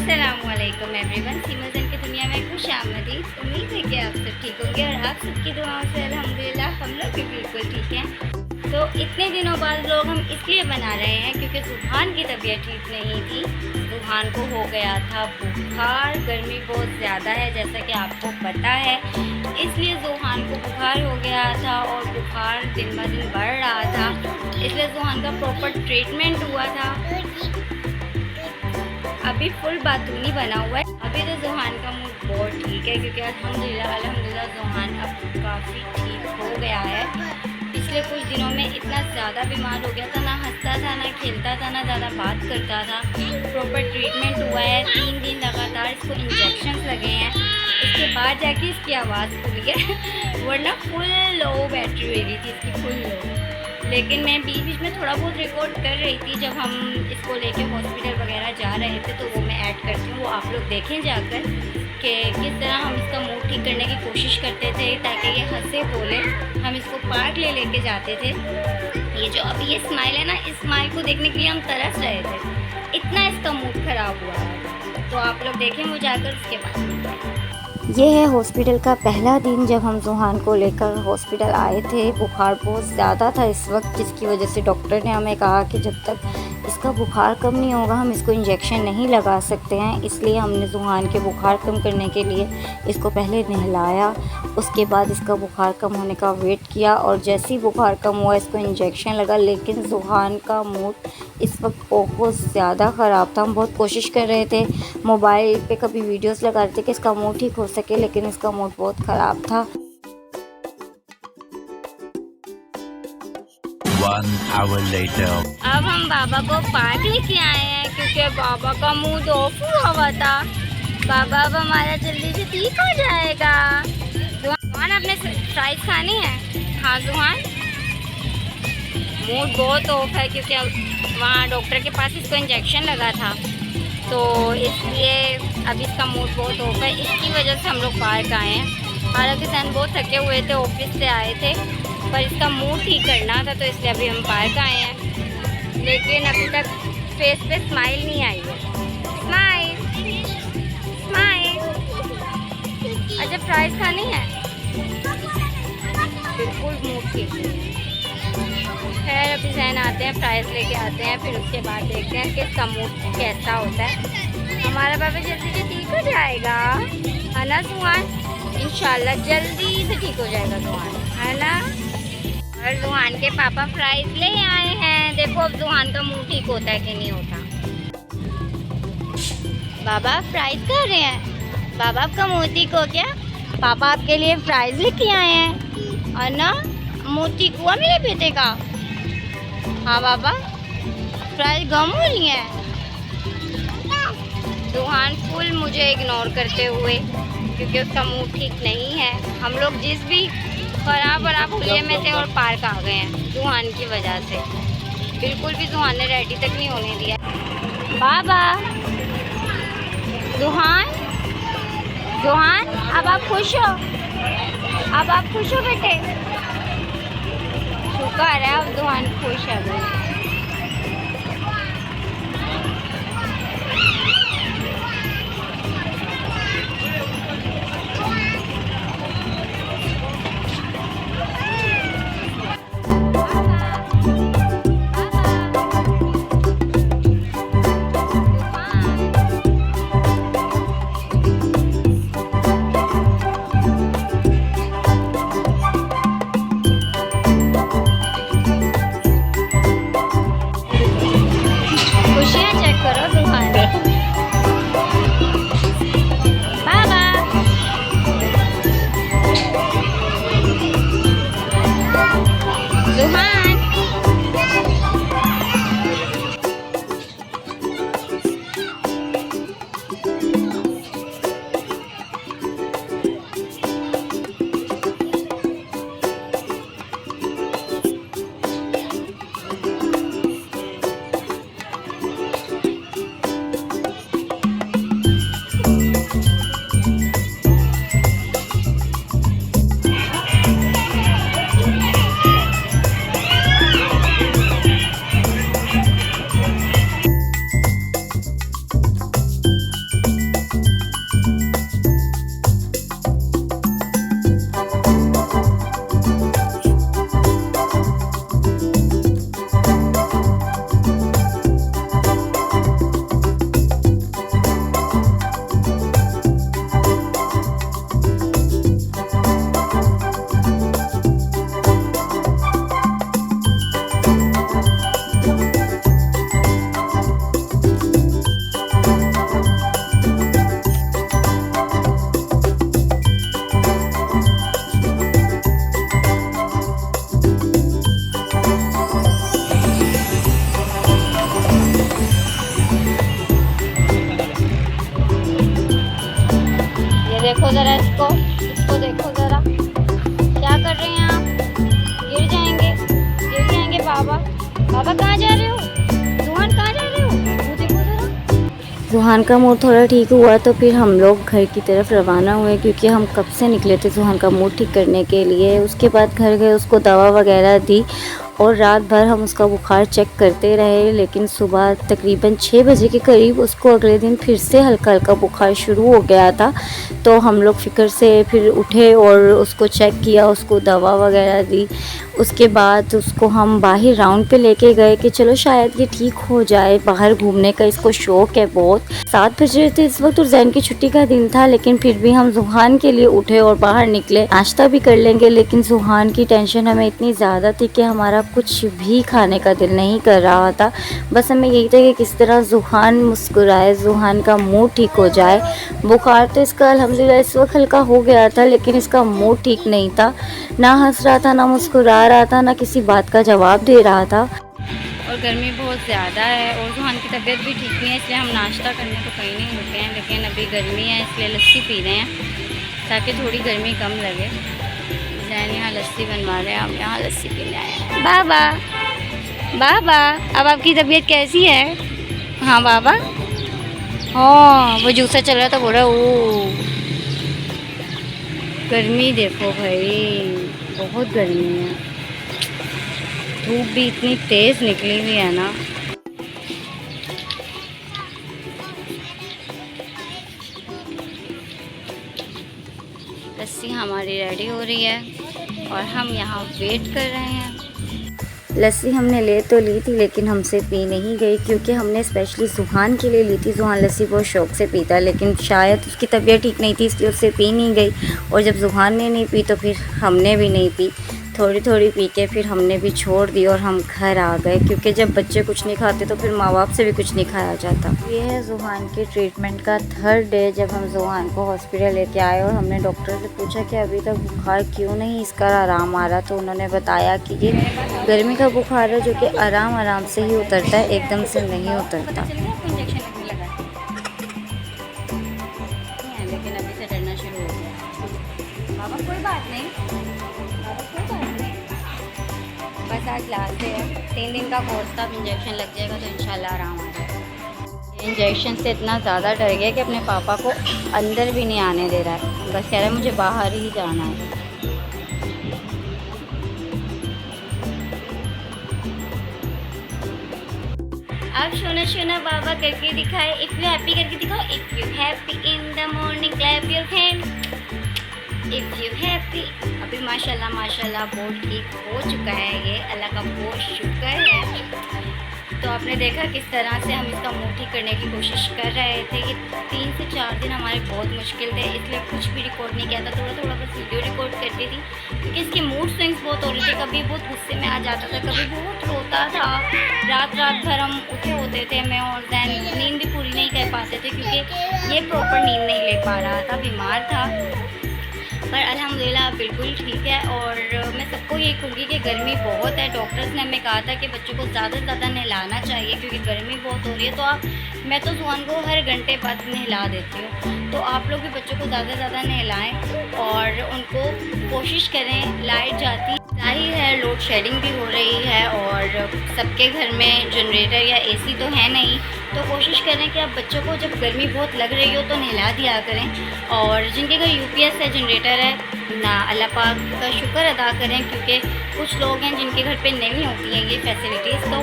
अस्सलामुअलैकुम एवरीवन, सीमाजन की दुनिया में खुश आमदीद। उम्मीद है कि आप सब ठीक होंगे और आप सबकी दुआओं से अल्हम्दुलिल्लाह हम लोग भी बिल्कुल ठीक हैं। तो इतने दिनों बाद लोग हम इसलिए बना रहे हैं क्योंकि सुभान की तबीयत ठीक नहीं थी। सुभान को हो गया था बुखार, गर्मी बहुत ज़्यादा है जैसा कि आपको पता है, इसलिए सुभान को बुखार हो गया था और बुखार दिन ब दिन बढ़ रहा था, इसलिए सुभान का प्रॉपर ट्रीटमेंट हुआ था। अभी फुल बातूनी बना हुआ है। अभी तो जुहान का मूड बहुत ठीक है क्योंकि अल्हम्दुलिल्लाह जुहान अब काफ़ी ठीक हो गया है। पिछले कुछ दिनों में इतना ज़्यादा बीमार हो गया था, ना हंसता था, ना खेलता था, ना ज़्यादा बात करता था। प्रॉपर ट्रीटमेंट हुआ है, 3 दिन लगातार इसको इंजेक्शन लगे हैं, इसके बाद जाके इसकी आवाज़ खुली है वरना फुल लो बैटरी हो गई थी इसकी, फुल लो। लेकिन मैं बीच बीच में थोड़ा बहुत रिकॉर्ड कर रही थी जब हम इसको लेके हॉस्पिटल वगैरह जा रहे थे, तो वो मैं ऐड करती हूँ, वो आप लोग देखें जाकर कि किस तरह हम इसका मूड ठीक करने की कोशिश करते थे ताकि ये हंसे बोले। हम इसको पार्क लेके जाते थे। ये जो अभी ये स्माइल है ना, इस स्माइल को देखने के लिए हम तरस रहे थे, इतना इसका मूड ख़राब हुआ है। तो आप लोग देखें वो जाकर, उसके बाद ये है हॉस्पिटल का पहला दिन जब हम जुहान को लेकर हॉस्पिटल आए थे। बुखार बहुत ज़्यादा था इस वक्त, जिसकी वजह से डॉक्टर ने हमें कहा कि जब तक इसका बुखार कम नहीं होगा हम इसको इंजेक्शन नहीं लगा सकते हैं। इसलिए हमने जुहान के बुखार कम करने के लिए इसको पहले नहलाया, उसके बाद इसका बुखार कम होने का वेट किया और जैसे ही बुखार कम हुआ इसको इंजेक्शन लगा। लेकिन जुहान का मूड इस वक्त बहुत ज़्यादा ख़राब था। हम बहुत कोशिश कर रहे थे, मोबाइल पे कभी वीडियोस लगा रहे थे कि इसका मूड ठीक हो सके, लेकिन इसका मूड बहुत ख़राब था। 1 hour later. अब हम बाबा को पार्क लेके आए हैं क्योंकि बाबा का मूड ऑफ हुआ था। बाबा अब हमारा जल्दी से ठीक हो जाएगा। जुहान आपने फ्राइज खानी है? हाँ जुहान, मूड बहुत ऑफ है क्योंकि वहाँ डॉक्टर के पास इसको इंजेक्शन लगा था, तो इसलिए अभी इसका मूड बहुत ऑफ है। इसकी वजह से हम लोग पार्क आए हैं। हालांकि सन बहुत थके हुए थे, ऑफिस से आए थे, पर इसका मूड ठीक करना था तो इसलिए अभी हम पार्क आए हैं। लेकिन अभी तक फेस पे स्माइल नहीं आई है। Smile smile. अच्छा फ्राइज खानी है? बिल्कुल मूड ठीक है। खैर अभी जहन आते हैं, प्राइस लेके आते हैं, फिर उसके बाद देखते हैं कि इसका मूड कैसा होता है। हमारा बाबा जल्दी से ठीक हो जाएगा, है ना जुहान? इंशाल्लाह जल्दी से ठीक हो जाएगा जुहान, है ना? और जुहान के पापा फ्राइज ले आए हैं। देखो अब जुहान का मूड ठीक होता है कि नहीं होता। बाबा फ्राइज कर रहे हैं। बाबा आपका मूड ठीक हो गया? पापा आपके लिए फ्राइज लेके आए हैं, है ना? मूड ठीक हुआ मेरे बेटे का? हाँ बाबा, फ्राइज गम हो रही है। जुहान फुल मुझे इग्नोर करते हुए क्योंकि उसका मूड ठीक नहीं है। हम लोग जिस भी खराब हुलिये में थे और पार्क आ गए हैं जुहान की वजह से। बिल्कुल भी जुहान ने रेडी तक नहीं होने दिया। बाबा जुहान, जुहान अब आप खुश हो? अब आप खुश हो बेटे? शुक्र है अब जुहान खुश है। देखो ज़रा इसको देखो ज़रा, क्या कर रहे हैं आप? गिर जाएंगे बाबा। बाबा कहाँ जा रहे हो? जुहान कहाँ जा रहे हो? वो देखो ज़रा। जुहान का मूड थोड़ा ठीक हुआ तो फिर हम लोग घर की तरफ रवाना हुए, क्योंकि हम कब से निकले थे जुहान का मूड ठीक करने के लिए। उसके बाद घर गए, उसको दवा वगैरह दी और रात भर हम उसका बुखार चेक करते रहे, लेकिन सुबह तकरीबन 6 बजे के करीब उसको अगले दिन फिर से हल्का हल्का बुखार शुरू हो गया था। तो हम लोग फ़िक्र से फिर उठे और उसको चेक किया, उसको दवा वगैरह दी। उसके बाद उसको हम बाहर राउंड पे लेके गए कि चलो शायद ये ठीक हो जाए, बाहर घूमने का इसको शौक़ है बहुत। 7 बज रहे थे इस वक्त और जैन की छुट्टी का दिन था, लेकिन फिर भी हम जुहान के लिए उठे और बाहर निकले। नाश्ता भी कर लेंगे, लेकिन जुहान की टेंशन हमें इतनी ज़्यादा थी कि हमारा कुछ भी खाने का दिल नहीं कर रहा था। बस हमें यही था कि किस तरह जुहान मुस्कुराए, जुहान का मूड ठीक हो जाए। बुखार तो इसका अल्हम्दुलिल्लाह इस वक्त हल्का हो गया था, लेकिन इसका मूड ठीक नहीं था, ना हंस रहा था, ना मुस्कुरा रहा था, ना किसी बात का जवाब दे रहा था। और गर्मी बहुत ज़्यादा है और जुहान की तबीयत भी ठीक नहीं है, इसलिए हम नाश्ता करने को कहीं नहीं रुके हैं। लेकिन अभी गर्मी है इसलिए लस्सी पी रहे हैं ताकि थोड़ी गर्मी कम लगे। जैन यहाँ लस्सी बनवा रहे हैं, हम यहाँ लस्सी पीने आए हैं। बाबा बाबा, अब आपकी तबीयत कैसी है? हाँ बाबा, हाँ वो जूसा चल रहा था, बोल रहा ओ। गर्मी देखो भाई, बहुत गर्मी है, धूप भी इतनी तेज़ निकली हुई है ना। लस्सी हमारी रेडी हो रही है और हम यहाँ वेट कर रहे हैं। लस्सी हमने ले तो ली थी, लेकिन हमसे पी नहीं गई, क्योंकि हमने स्पेशली जुहान के लिए ली थी। जुहान लस्सी बहुत शौक़ से पीता, लेकिन शायद उसकी तबीयत ठीक नहीं थी इसलिए उससे पी नहीं गई। और जब जुहान ने नहीं पी तो फिर हमने भी नहीं पी, थोड़ी थोड़ी पी के फिर हमने भी छोड़ दी और हम घर आ गए, क्योंकि जब बच्चे कुछ नहीं खाते तो फिर माँ बाप से भी कुछ नहीं खाया जाता। ये है जुहान के ट्रीटमेंट का 3rd डे जब हम जुहान को हॉस्पिटल लेके आए और हमने डॉक्टर से पूछा कि अभी तक बुखार क्यों नहीं इसका आराम आ रहा, तो उन्होंने बताया कि ये गर्मी का बुखार है जो कि आराम से ही उतरता है, एकदम से नहीं उतरता। लेकिन अभी से डरना शुरू हो गया। बाबा कोई बात नहीं, बस आज लास्ट है, 3 दिन का कोर्स का इंजेक्शन लग जाएगा तो इंशाल्लाह आराम आ जाएगा। इंजेक्शन से इतना ज़्यादा डर गया कि अपने पापा को अंदर भी नहीं आने दे रहा है, बस कह रहा है मुझे बाहर ही जाना है। अब शोना बाबा करके दिखाए, इफ़ यू हैप्पी करके दिखाओ। If you happy in the morning clap your hand, if you happy. अभी माशाल्लाह बहुत ठीक हो चुका है, ये अल्लाह का बहुत शुक्र है। तो आपने देखा किस तरह से हम इसका मुंह ठीक करने की कोशिश कर रहे थे। ये 3 से 4 दिन हमारे बहुत मुश्किल थे, इसलिए कुछ भी रिकॉर्ड नहीं किया था, थोड़ा बस वीडियो रिकॉर्ड करती थी, क्योंकि इसके मूड स्विंग्स बहुत हो रहे थे। कभी बहुत गुस्से में आ जाता था, कभी बहुत रोता था। रात भर हम उठे होते थे, मैं और जैन नींद भी पूरी नहीं कर पाते थे, क्योंकि ये प्रॉपर नींद नहीं ले पा रहा था, बीमार था। पर अल्हम्दुलिल्लाह बिल्कुल ठीक है। और मैं सबको यही कहूँगी कि गर्मी बहुत है, डॉक्टर्स ने हमें कहा था कि बच्चों को ज़्यादा से ज़्यादा नहलाना चाहिए, क्योंकि गर्मी बहुत हो रही है। तो मैं तो जुहान को हर घंटे बाद नहला देती हूँ, तो आप लोग भी बच्चों को ज़्यादा से ज़्यादा नहलाएँ और उनको कोशिश करें। लाइट जाती जाहिर है, लोड शेडिंग भी हो रही है और सबके घर में जनरेटर या एसी तो है नहीं, तो कोशिश करें कि आप बच्चों को जब गर्मी बहुत लग रही हो तो नहला दिया करें। और जिनके घर यूपीएस है, जनरेटर है ना, अल्लाह पाक का शुक्र अदा करें, क्योंकि कुछ लोग हैं जिनके घर पे नहीं होती हैं ये फैसिलिटीज़, तो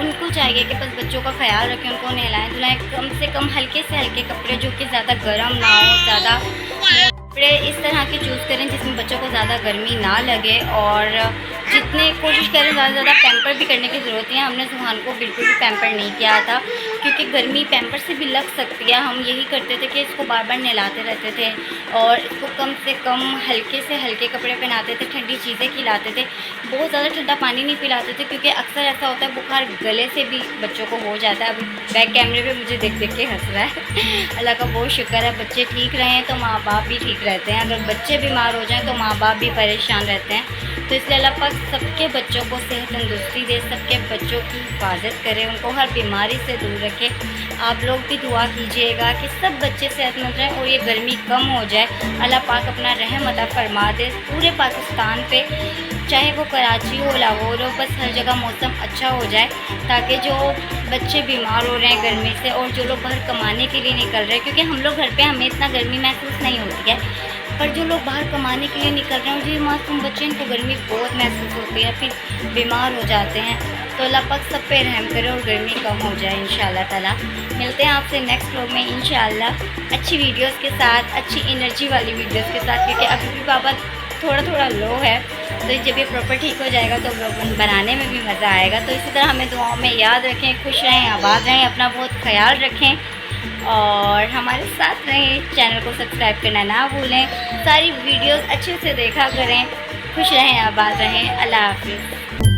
उनको चाहिए कि बस बच्चों का ख्याल रखें, उनको नहलाएं धुलाएं। कम से कम हल्के से हल्के कपड़े जो कि ज़्यादा गर्म ना हो, ज़्यादा कपड़े इस तरह के चूज़ करें जिसमें बच्चों को ज़्यादा गर्मी ना लगे। और जितने कोशिश करें ज़्यादा से ज़्यादा पैम्पर भी करने की ज़रूरत है। हमने जुहान को बिल्कुल भी पैम्पर नहीं किया था, क्योंकि गर्मी पैम्पर से भी लग सकती है। हम यही करते थे कि इसको बार बार नहलाते रहते थे और इसको कम से कम हल्के से हल्के कपड़े पहनाते थे, ठंडी चीज़ें खिलाते थे, बहुत ज़्यादा ठंडा पानी नहीं पिलाते थे, क्योंकि अक्सर ऐसा होता है बुखार गले से भी बच्चों को हो जाता है। अभी बैक कैमरे पे मुझे देख के हंस रहा है। अल्लाह का बहुत शुक्र है, बच्चे ठीक रहें तो माँ बाप भी ठीक रहते हैं। अगर बच्चे बीमार हो जाएँ तो माँ बाप भी परेशान रहते हैं। तो इसलिए अल्लाह पाक सबके बच्चों को सेहत तंदुरुस्ती दे, सबके बच्चों की हिफाजत करे, उनको हर बीमारी से दूर रखे। आप लोग भी दुआ कीजिएगा कि सब बच्चे सेहतमंद रहें और ये गर्मी कम हो जाए। अल्लाह पाक अपना रहम अता फरमा दे पूरे पाकिस्तान पे, चाहे वो कराची हो, लाहौर हो, बस हर जगह मौसम अच्छा हो जाए, ताकि जो बच्चे बीमार हो रहे हैं गर्मी से और जो लोग बाहर कमाने के लिए निकल रहे हैं, क्योंकि हम लोग घर पे हमें इतना गर्मी महसूस नहीं होती है, पर जो लोग बाहर कमाने के लिए निकल रहे हैं और जो मासूम बच्चे इनको गर्मी बहुत महसूस होती है, फिर बीमार हो जाते हैं। तो अल्लाह पाक सब पे रहम करे और गर्मी कम हो जाए इंशाअल्लाह ताला। मिलते हैं आपसे नेक्स्ट व्लॉग में इंशाअल्लाह, अच्छी वीडियोस के साथ, अच्छी एनर्जी वाली वीडियोस के साथ, क्योंकि अभी भी पापा थोड़ा लो है, तो जब ये प्रॉपर ठीक हो जाएगा तो व्लॉग बनाने में भी मज़ा आएगा। तो इसी तरह हमें दुआओं में याद रखें, खुश रहें, आबाद रहें, अपना बहुत ख्याल रखें और हमारे साथ रहें। चैनल को सब्सक्राइब करना ना भूलें, सारी वीडियोस अच्छे से देखा करें। खुश रहें, आबाद रहें। अल्लाह हाफिज़।